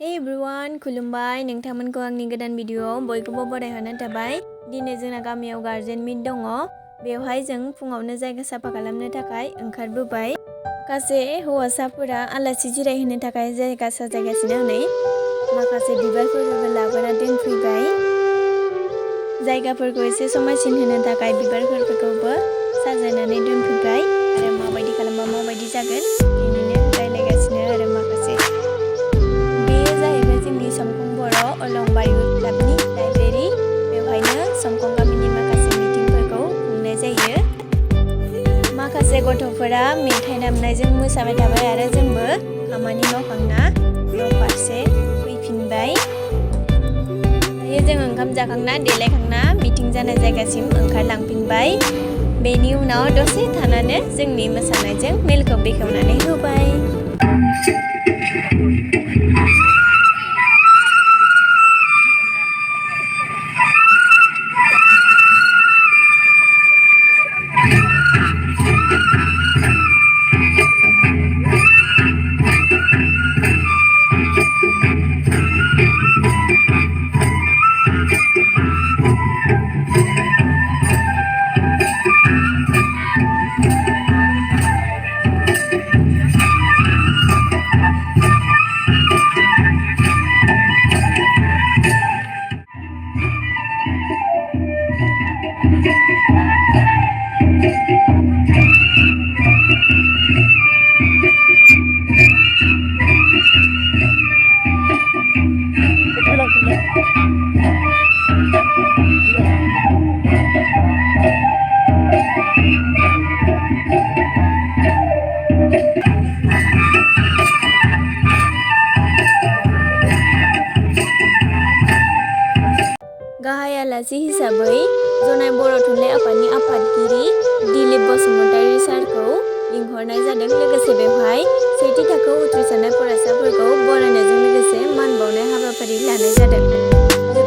Hey everyone, खुलुमबाय नोंथांमोनखौ आंनि गोदान भिडिअआव बयखौबो बरायहरनाय थाबाय। दिनै जोंना गामियाव गार्जेन मिट दङ। बेवहाय जों फुङावनो जायगा साफा खालामनो थाखाय ओंखारबोबाय। माखासे हौवासाफोरा आलासि जिरायहोनो थाखाय जायगा साजायगासिनो हनै माखासे बिबारफोरबो लाबोना दोनफैबाय। जायगाफोरखौ एसे समायसिन होनो थाखाय बिबारफोरखौबो साजायनानै दोनफैबाय आरो माबायदि खालामबा माबायदि जागोन बेनिनो रायलायगासिनो आरो माखासे। जोंनि समखं बर' अलंबारि क्लाबनि लाइब्रेरि बेवहायनो समखं गामिनि माखासे मिटिंफोरखौ खुंनाय जायो। माखासे गथ'फोरा मेथाइ दामनायजों मोसाबाय थाबाय आरो जोंबो खामानि मावखांना न' फारसे फैफिनबाय। दायो जों ओंखाम जाखांना देलायखांना मिटिं जानाय जायगासिम ओंखारलांफिनबाय। बेनि उनाव दसे थानानै जोंनि मोसानायजों मेलखौ बेखेवनानै होबाय। गाहाय आलासि हिसाबै जनाय बर' थुनलाइ आफादनि आफादगिरि दिलीप बसुमतारी सारखौ लिंहरनाय जादों। लोगोसे बेवहाय सेथि थाखोआव उथ्रिसारनाय फरायसाफोरखौ बरायनायजों लोगोसे मान बावनाय हाबाफारि लानाय जादों।